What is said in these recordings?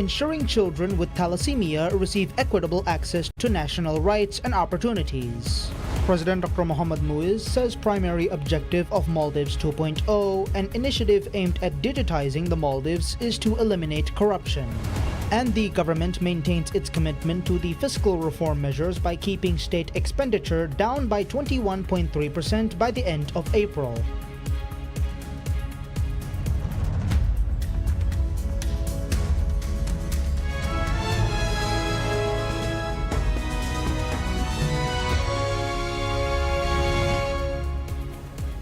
ensuring children with thalassemia receive equitable access to national rights and opportunities. President Dr. Mohamed Muiz says primary objective of Maldives 2.0, an initiative aimed at digitizing the Maldives, is to eliminate corruption. And the government maintains its commitment to the fiscal reform measures by keeping state expenditure down by 21.3% by the end of April.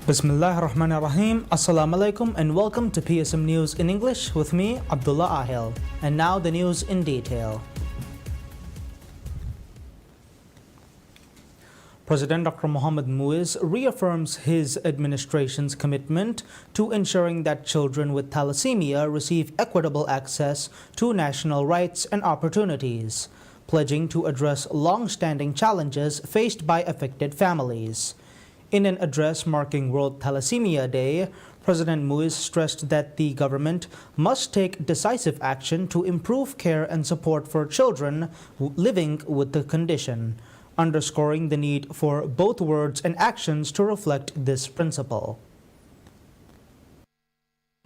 Bismillah ar-Rahman ar-Rahim. Assalamu alaikum and welcome to PSM News in English with me, Abdullah Ahil. And now the news in detail. President Dr. Mohamed Muiz reaffirms his administration's commitment to ensuring that children with thalassemia receive equitable access to national rights and opportunities, pledging to address long-standing challenges faced by affected families. In an address marking World Thalassemia Day, President Muiz stressed that the government must take decisive action to improve care and support for children living with the condition, underscoring the need for both words and actions to reflect this principle.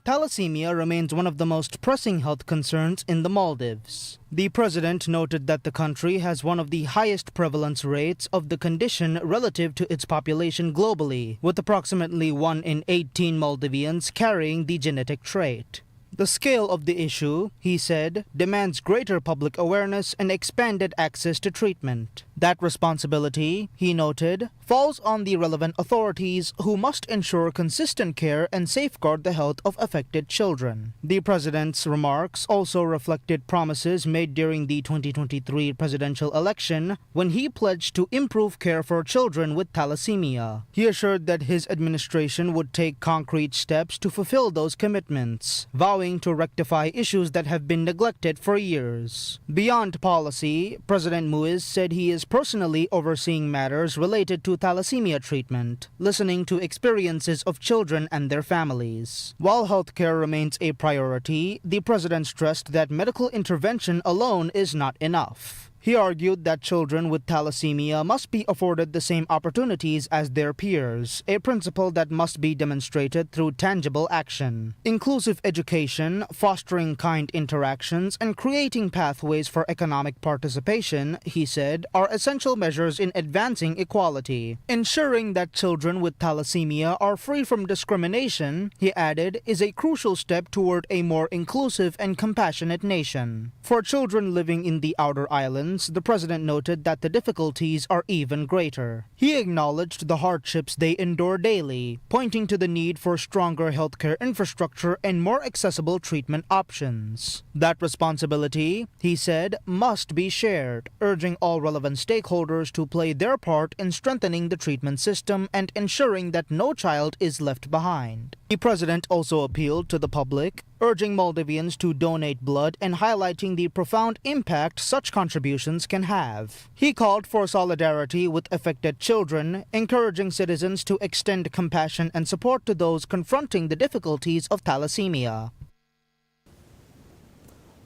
Thalassemia remains one of the most pressing health concerns in the Maldives. The president noted that the country has one of the highest prevalence rates of the condition relative to its population globally, with approximately 1 in 18 Maldivians carrying the genetic trait. The scale of the issue, he said, demands greater public awareness and expanded access to treatment. That responsibility, he noted, falls on the relevant authorities who must ensure consistent care and safeguard the health of affected children. The president's remarks also reflected promises made during the 2023 presidential election when he pledged to improve care for children with thalassemia. He assured that his administration would take concrete steps to fulfill those commitments, vowing to rectify issues that have been neglected for years. Beyond policy, President Muiz said he is personally overseeing matters related to thalassemia treatment, listening to experiences of children and their families. While healthcare remains a priority, the president stressed that medical intervention alone is not enough. He argued that children with thalassemia must be afforded the same opportunities as their peers, a principle that must be demonstrated through tangible action. Inclusive education, fostering kind interactions, and creating pathways for economic participation, he said, are essential measures in advancing equality. Ensuring that children with thalassemia are free from discrimination, he added, is a crucial step toward a more inclusive and compassionate nation. For children living in the outer islands, the president noted that the difficulties are even greater. He acknowledged the hardships they endure daily, pointing to the need for stronger healthcare infrastructure and more accessible treatment options. That responsibility, he said, must be shared, urging all relevant stakeholders to play their part in strengthening the treatment system and ensuring that no child is left behind. The president also appealed to the public, urging Maldivians to donate blood and highlighting the profound impact such contributions can have. He called for solidarity with affected children, encouraging citizens to extend compassion and support to those confronting the difficulties of thalassemia.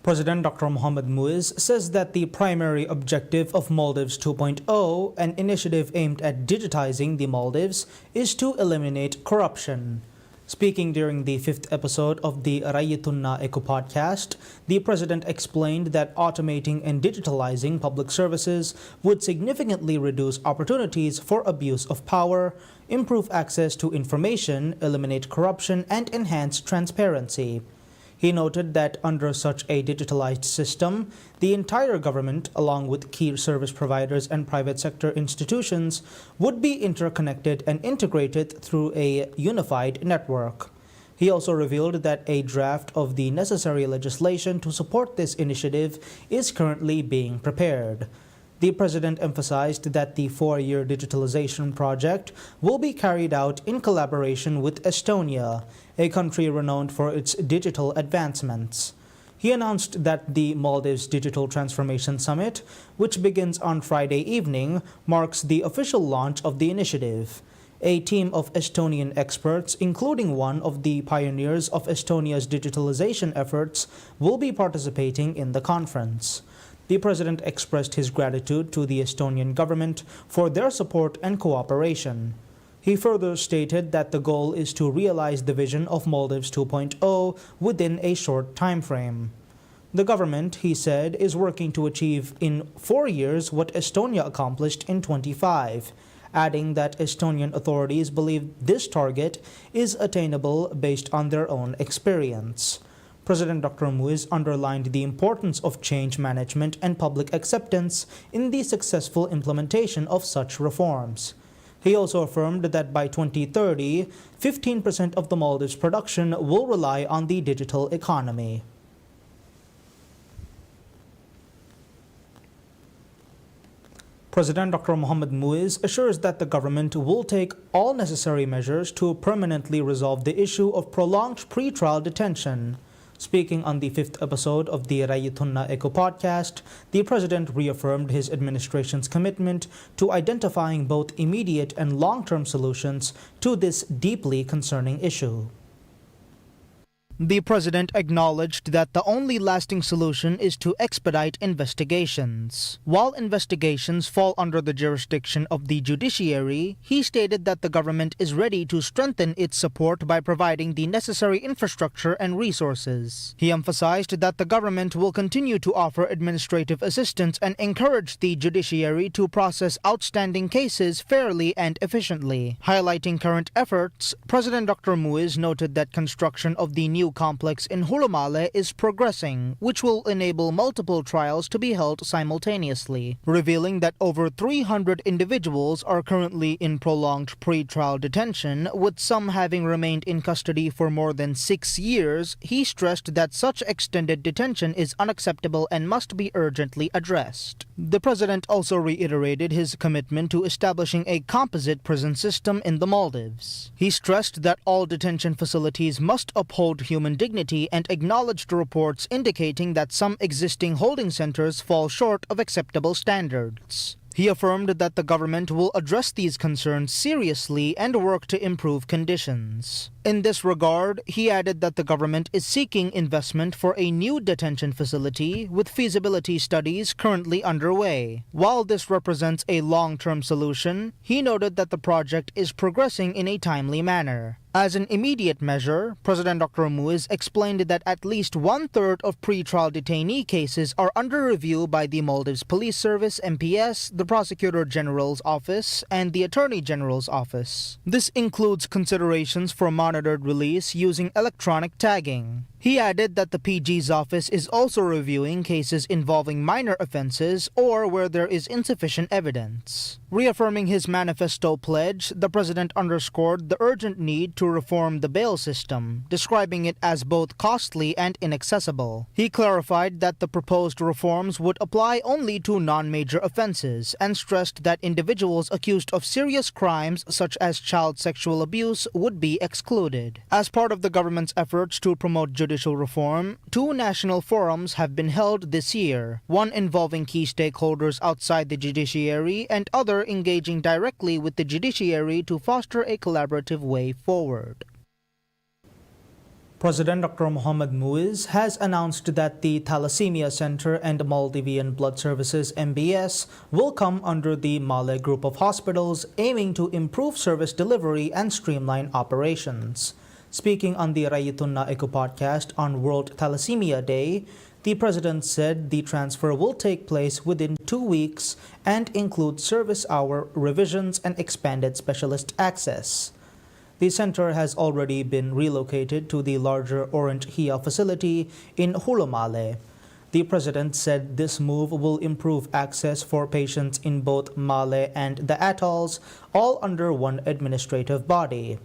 President Dr. Mohamed Muiz says that the primary objective of Maldives 2.0, an initiative aimed at digitizing the Maldives, is to eliminate corruption. Speaking during the 5th episode of the Rayituna Eco podcast, the president explained that automating and digitalizing public services would significantly reduce opportunities for abuse of power, improve access to information, eliminate corruption, and enhance transparency. He noted that under such a digitalized system, the entire government, along with key service providers and private sector institutions, would be interconnected and integrated through a unified network. He also revealed that a draft of the necessary legislation to support this initiative is currently being prepared. The president emphasized that the 4-year digitalization project will be carried out in collaboration with Estonia, a country renowned for its digital advancements. He announced that the Maldives Digital Transformation Summit, which begins on Friday evening, marks the official launch of the initiative. A team of Estonian experts, including one of the pioneers of Estonia's digitalization efforts, will be participating in the conference. The president expressed his gratitude to the Estonian government for their support and cooperation. He further stated that the goal is to realize the vision of Maldives 2.0 within a short time frame. The government, he said, is working to achieve in 4 years what Estonia accomplished in 25, adding that Estonian authorities believe this target is attainable based on their own experience. President Dr. Muiz underlined the importance of change management and public acceptance in the successful implementation of such reforms. He also affirmed that by 2030, 15% of the Maldives' production will rely on the digital economy. President Dr. Mohamed Muiz assures that the government will take all necessary measures to permanently resolve the issue of prolonged pre-trial detention. Speaking on the 5th episode of the Rayutunna Eco podcast, the president reaffirmed his administration's commitment to identifying both immediate and long-term solutions to this deeply concerning issue. The president acknowledged that the only lasting solution is to expedite investigations. While investigations fall under the jurisdiction of the judiciary, he stated that the government is ready to strengthen its support by providing the necessary infrastructure and resources. He emphasized that the government will continue to offer administrative assistance and encourage the judiciary to process outstanding cases fairly and efficiently. Highlighting current efforts, President Dr. Muiz noted that construction of the new complex in Hulumale is progressing, which will enable multiple trials to be held simultaneously, revealing that over 300 individuals are currently in prolonged pre-trial detention, with some having remained in custody for more than 6 years. He stressed that such extended detention is unacceptable and must be urgently addressed. The president also reiterated his commitment to establishing a composite prison system in the Maldives. He stressed that all detention facilities must uphold human dignity and acknowledged reports indicating that some existing holding centers fall short of acceptable standards. He affirmed that the government will address these concerns seriously and work to improve conditions. In this regard, he added that the government is seeking investment for a new detention facility, with feasibility studies currently underway. While this represents a long-term solution, he noted that the project is progressing in a timely manner. As an immediate measure, President Dr. Muiz explained that at least 1/3 of pre-trial detainee cases are under review by the Maldives Police Service, MPS, the Prosecutor General's Office, and the Attorney General's Office. This includes considerations for monitored release using electronic tagging. He added that the PG's office is also reviewing cases involving minor offenses or where there is insufficient evidence. Reaffirming his manifesto pledge, the president underscored the urgent need to reform the bail system, describing it as both costly and inaccessible. He clarified that the proposed reforms would apply only to non-major offenses and stressed that individuals accused of serious crimes such as child sexual abuse would be excluded. As part of the government's efforts to promote judicial reform, 2 national forums have been held this year, one involving key stakeholders outside the judiciary and other engaging directly with the judiciary to foster a collaborative way forward. President Dr. Mohamed Muiz has announced that the Thalassemia Center and Maldivian Blood Services MBS will come under the Male Group of Hospitals, aiming to improve service delivery and streamline operations. Speaking on the Rayutunna Eco podcast on World Thalassemia Day, the president said the transfer will take place within 2 weeks and include service hour revisions and expanded specialist access. The center has already been relocated to the larger Orange Hia facility in Hulumale. The president said this move will improve access for patients in both Male and the atolls, all under one administrative body.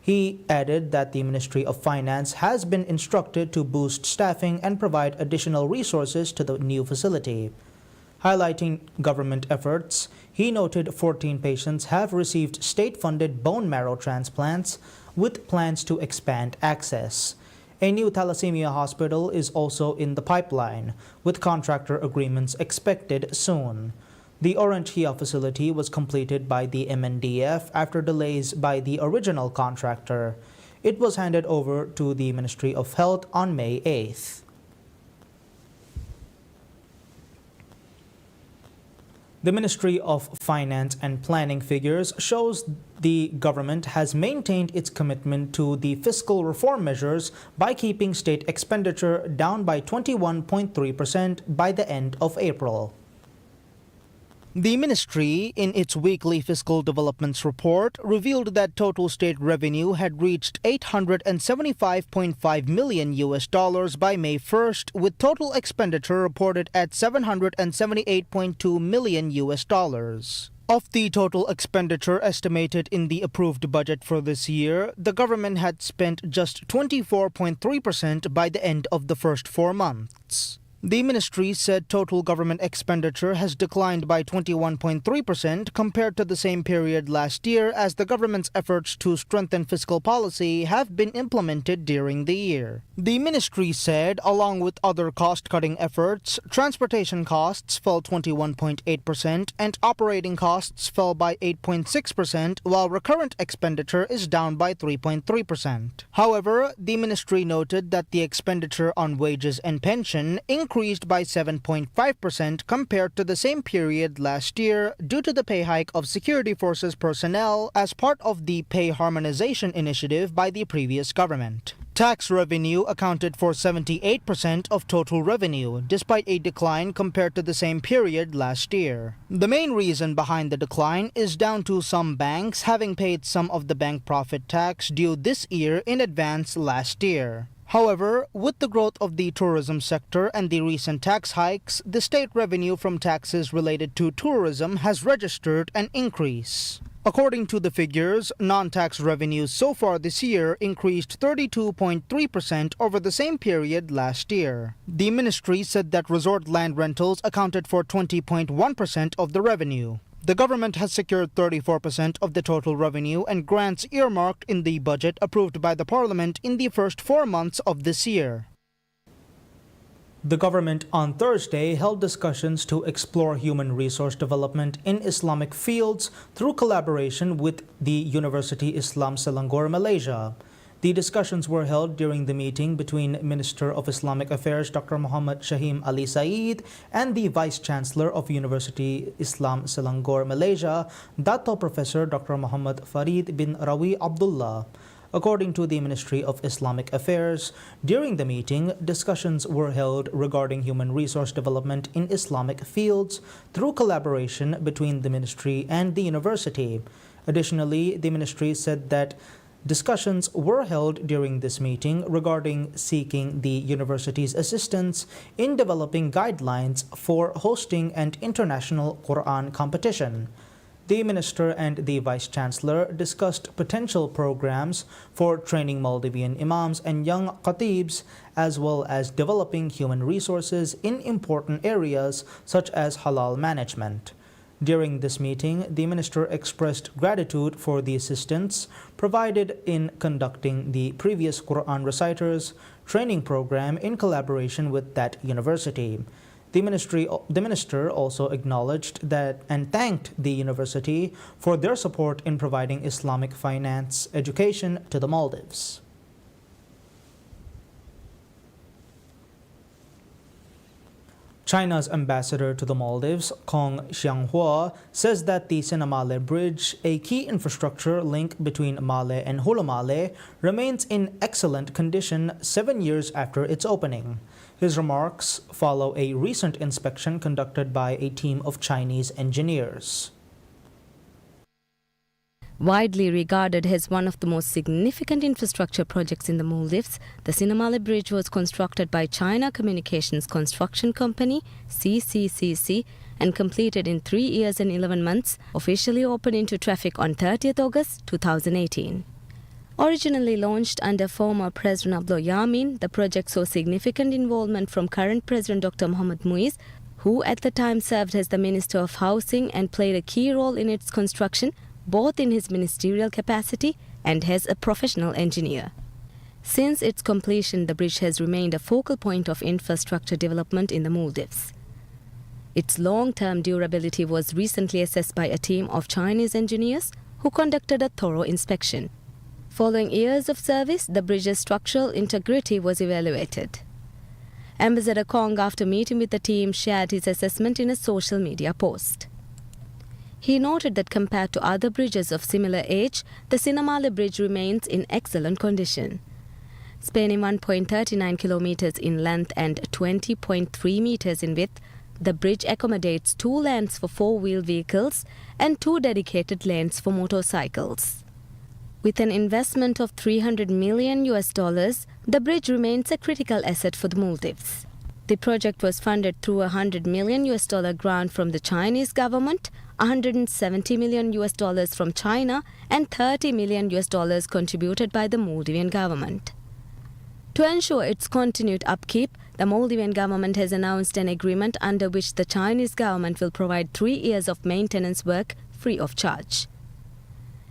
He added that the Ministry of Finance has been instructed to boost staffing and provide additional resources to the new facility. Highlighting government efforts, he noted 14 patients have received state-funded bone marrow transplants, with plans to expand access. A new thalassemia hospital is also in the pipeline, with contractor agreements expected soon. The Orantia facility was completed by the MNDF after delays by the original contractor. It was handed over to the Ministry of Health on May 8th. The Ministry of Finance and Planning figures shows the government has maintained its commitment to the fiscal reform measures by keeping state expenditure down by 21.3% by the end of April. The ministry, in its weekly fiscal developments report, revealed that total state revenue had reached $875.5 million by May 1st, with total expenditure reported at $778.2 million. Of the total expenditure estimated in the approved budget for this year, the government had spent just 24.3% by the end of the first 4 months. The ministry said total government expenditure has declined by 21.3% compared to the same period last year as the government's efforts to strengthen fiscal policy have been implemented during the year. The ministry said, along with other cost-cutting efforts, transportation costs fell 21.8% and operating costs fell by 8.6%, while recurrent expenditure is down by 3.3%. However, the ministry noted that the expenditure on wages and pension increased by 7.5% compared to the same period last year due to the pay hike of security forces personnel as part of the pay harmonization initiative by the previous government. Tax revenue accounted for 78% of total revenue, despite a decline compared to the same period last year. The main reason behind the decline is down to some banks having paid some of the bank profit tax due this year in advance last year. However, with the growth of the tourism sector and the recent tax hikes, the state revenue from taxes related to tourism has registered an increase. According to the figures, non-tax revenues so far this year increased 32.3% over the same period last year. The ministry said that resort land rentals accounted for 20.1% of the revenue. The government has secured 34% of the total revenue and grants earmarked in the budget approved by the parliament in the first 4 months of this year. The government on Thursday held discussions to explore human resource development in Islamic fields through collaboration with the University Islam Selangor, Malaysia. The discussions were held during the meeting between Minister of Islamic Affairs Dr. Muhammad Shahim Ali Said and the Vice Chancellor of University Islam Selangor, Malaysia, Dato Professor Dr. Muhammad Farid bin Rawi Abdullah. According to the Ministry of Islamic Affairs, during the meeting, discussions were held regarding human resource development in Islamic fields through collaboration between the ministry and the university. Additionally, the ministry said that discussions were held during this meeting regarding seeking the university's assistance in developing guidelines for hosting an international Quran competition. The minister and the vice chancellor discussed potential programs for training Maldivian imams and young khatibs, as well as developing human resources in important areas such as halal management. During this meeting, the minister expressed gratitude for the assistance provided in conducting the previous Quran reciters training program in collaboration with that university. The minister also acknowledged that and thanked the university for their support in providing Islamic finance education to the Maldives. China's ambassador to the Maldives, Kong Xianghua, says that the Sinamale Bridge, a key infrastructure link between Male and Hulu Male, remains in excellent condition 7 years after its opening. His remarks follow a recent inspection conducted by a team of Chinese engineers. Widely regarded as one of the most significant infrastructure projects in the Maldives, the Sinamale Bridge was constructed by China Communications Construction Company, CCCC, and completed in 3 years and 11 months, officially opened into traffic on 30th August 2018. Originally launched under former President Abdul Yamin, the project saw significant involvement from current President Dr. Mohamed Muiz, who at the time served as the Minister of Housing and played a key role in its construction, both in his ministerial capacity and as a professional engineer. Since its completion, the bridge has remained a focal point of infrastructure development in the Maldives. Its long-term durability was recently assessed by a team of Chinese engineers who conducted a thorough inspection. Following years of service, the bridge's structural integrity was evaluated. Ambassador Kong, after meeting with the team, shared his assessment in a social media post. He noted that compared to other bridges of similar age, the Sinamale Bridge remains in excellent condition. Spanning 1.39 kilometers in length and 20.3 meters in width, the bridge accommodates 2 lanes for 4-wheel vehicles and 2 dedicated lanes for motorcycles. With an investment of $300 million, the bridge remains a critical asset for the Maldives. The project was funded through a $100 million grant from the Chinese government, $170 million from China, and $30 million contributed by the Maldivian government. To ensure its continued upkeep, the Maldivian government has announced an agreement under which the Chinese government will provide 3 years of maintenance work free of charge.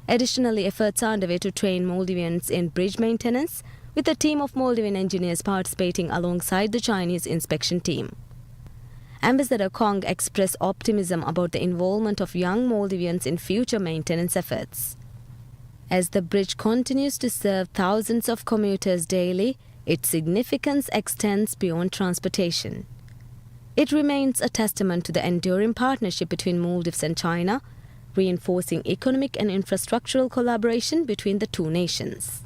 Additionally, efforts are underway to train Maldivians in bridge maintenance, with a team of Maldivian engineers participating alongside the Chinese inspection team. Ambassador Kong expressed optimism about the involvement of young Maldivians in future maintenance efforts. As the bridge continues to serve thousands of commuters daily, its significance extends beyond transportation. It remains a testament to the enduring partnership between Maldives and China, reinforcing economic and infrastructural collaboration between the two nations.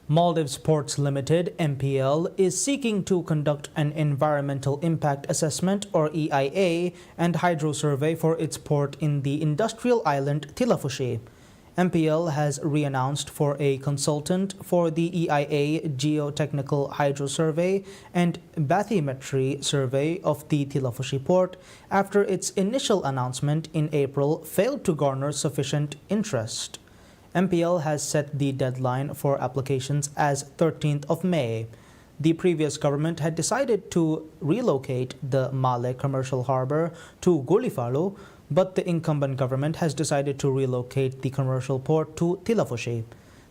Maldives Ports Limited, MPL, is seeking to conduct an Environmental Impact Assessment, or EIA, and hydro survey for its port in the industrial island Tilafushi. MPL has re-announced for a consultant for the EIA Geotechnical Hydro Survey and Bathymetry Survey of the Tilafushi port after its initial announcement in April failed to garner sufficient interest. MPL has set the deadline for applications as 13th of May. The previous government had decided to relocate the Male commercial harbor to Golifalu, but the incumbent government has decided to relocate the commercial port to Tilafushi.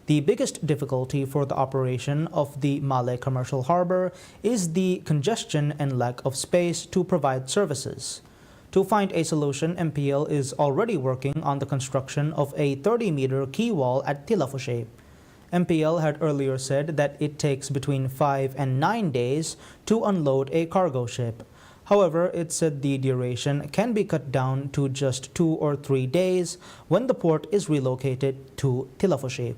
The biggest difficulty for the operation of the Male commercial harbor is the congestion and lack of space to provide services. To find a solution, MPL is already working on the construction of a 30-meter quay wall at Tilafushi. MPL had earlier said that it takes between 5 and 9 days to unload a cargo ship. However, it said the duration can be cut down to just 2 or 3 days when the port is relocated to Tilafushi.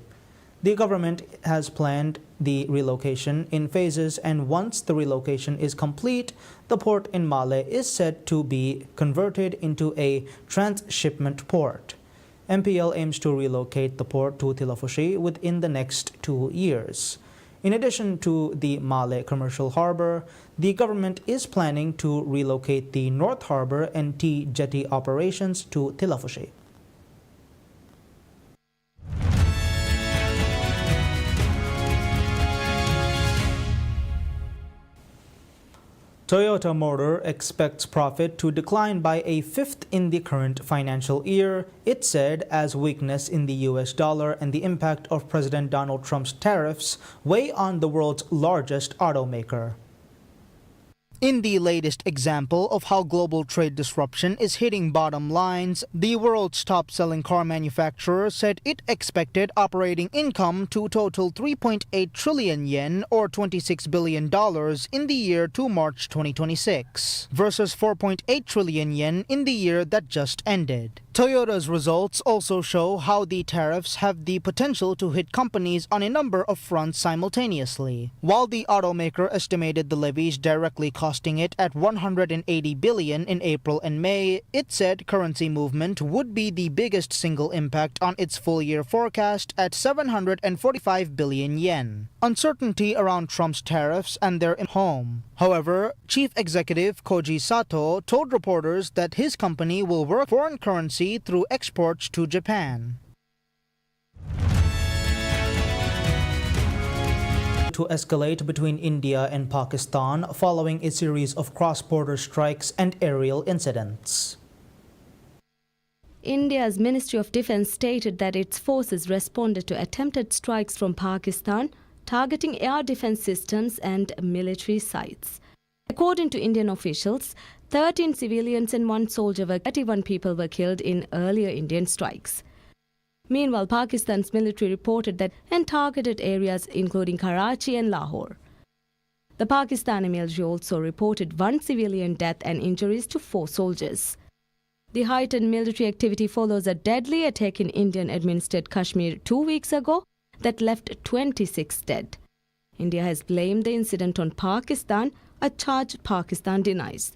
The government has planned the relocation in phases, and once the relocation is complete, the port in Male is said to be converted into a transshipment port. MPL aims to relocate the port to Tilafushi within the next 2 years. In addition to the Male commercial harbor, the government is planning to relocate the North Harbor and T jetty operations to Tilafushi. Toyota Motor expects profit to decline by a fifth in the current financial year, it said, as weakness in the US dollar and the impact of President Donald Trump's tariffs weigh on the world's largest automaker. In the latest example of how global trade disruption is hitting bottom lines, the world's top-selling car manufacturer said it expected operating income to total 3.8 trillion yen or $26 billion in the year to March 2026, versus 4.8 trillion yen in the year that just ended. Toyota's results also show how the tariffs have the potential to hit companies on a number of fronts simultaneously. While the automaker estimated the levies directly costing it at 180 billion in April and May, it said currency movement would be the biggest single impact on its full-year forecast at 745 billion yen. Uncertainty around Trump's tariffs and their home. However, Chief Executive Koji Sato told reporters that his company will work foreign currency through exports to Japan. To escalate between India and Pakistan following a series of cross-border strikes and aerial incidents. India's Ministry of Defence stated that its forces responded to attempted strikes from Pakistan, targeting air defence systems and military sites. According to Indian officials, 13 civilians and 1 soldier 31 people were killed in earlier Indian strikes. Meanwhile, Pakistan's military reported that and targeted areas including Karachi and Lahore. The Pakistani military also reported 1 civilian death and injuries to 4 soldiers. The heightened military activity follows a deadly attack in Indian-administered Kashmir 2 weeks ago that left 26 dead. India has blamed the incident on Pakistan, a charge Pakistan denies.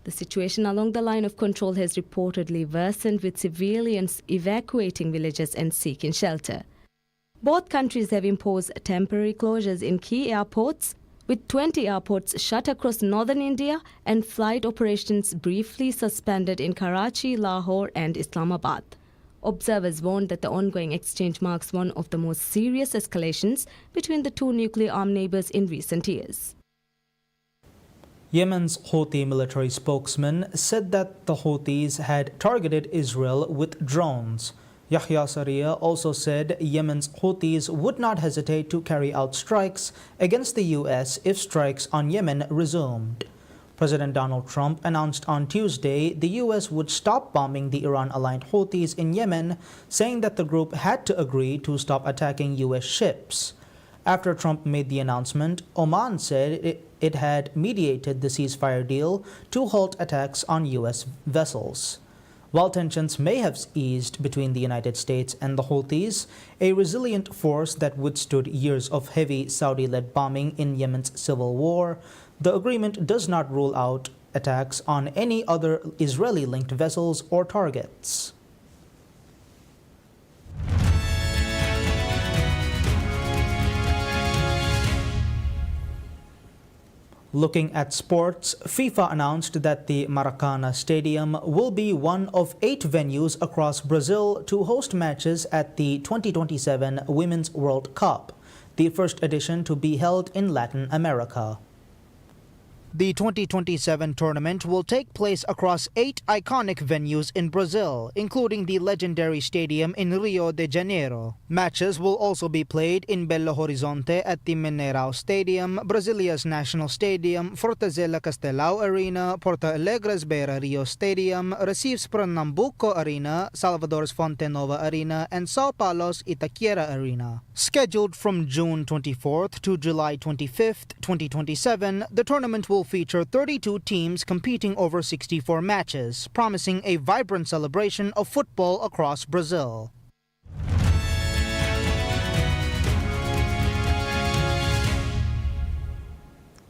The situation along the line of control has reportedly worsened, with civilians evacuating villages and seeking shelter. Both countries have imposed temporary closures in key airports, with 20 airports shut across northern India and flight operations briefly suspended in Karachi, Lahore and Islamabad. Observers warned that the ongoing exchange marks one of the most serious escalations between the 2 nuclear-armed neighbors in recent years. Yemen's Houthi military spokesman said that the Houthis had targeted Israel with drones. Yahya Sarriya also said Yemen's Houthis would not hesitate to carry out strikes against the U.S. if strikes on Yemen resumed. President Donald Trump announced on Tuesday the U.S. would stop bombing the Iran-aligned Houthis in Yemen, saying that the group had to agree to stop attacking U.S. ships. After Trump made the announcement, Oman said it had mediated the ceasefire deal to halt attacks on U.S. vessels. While tensions may have eased between the United States and the Houthis, a resilient force that withstood years of heavy Saudi-led bombing in Yemen's civil war, the agreement does not rule out attacks on any other Israeli-linked vessels or targets. Looking at sports, FIFA announced that the Maracana Stadium will be one of 8 venues across Brazil to host matches at the 2027 Women's World Cup, the first edition to be held in Latin America. The 2027 tournament will take place across 8 iconic venues in Brazil, including the legendary stadium in Rio de Janeiro. Matches will also be played in Belo Horizonte at the Mineirão Stadium, Brasilia's national stadium, Fortaleza Castelao Arena, Porto Alegre's Beira Rio Stadium, Recife's Pernambuco Arena, Salvador's Fonte Nova Arena, and Sao Paulo's Itaquera Arena. Scheduled from June 24th to July 25th, 2027, the tournament will feature 32 teams competing over 64 matches, promising a vibrant celebration of football across Brazil.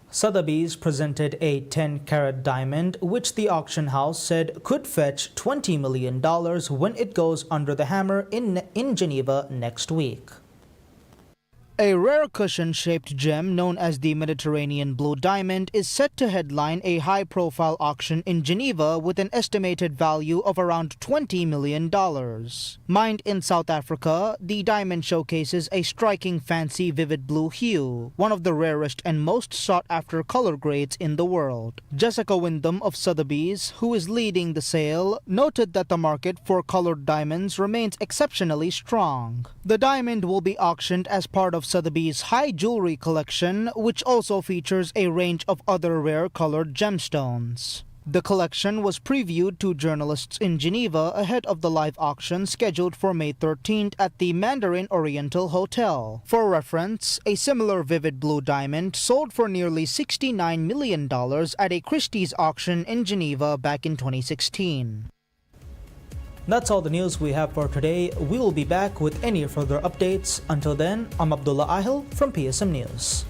Sotheby's presented a 10-carat diamond, which the auction house said could fetch $20 million when it goes under the hammer in Geneva next week. A rare cushion-shaped gem known as the Mediterranean Blue Diamond is set to headline a high-profile auction in Geneva with an estimated value of around $20 million. Mined in South Africa, the diamond showcases a striking fancy vivid blue hue, one of the rarest and most sought-after color grades in the world. Jessica Wyndham of Sotheby's, who is leading the sale, noted that the market for colored diamonds remains exceptionally strong. The diamond will be auctioned as part of Sotheby's high jewelry collection, which also features a range of other rare colored gemstones. The collection was previewed to journalists in Geneva ahead of the live auction scheduled for May 13th at the Mandarin Oriental Hotel. For reference, a similar vivid blue diamond sold for nearly $69 million at a Christie's auction in Geneva back in 2016. That's all the news we have for today. We will be back with any further updates. Until then, I'm Abdullah Ahil from PSM News.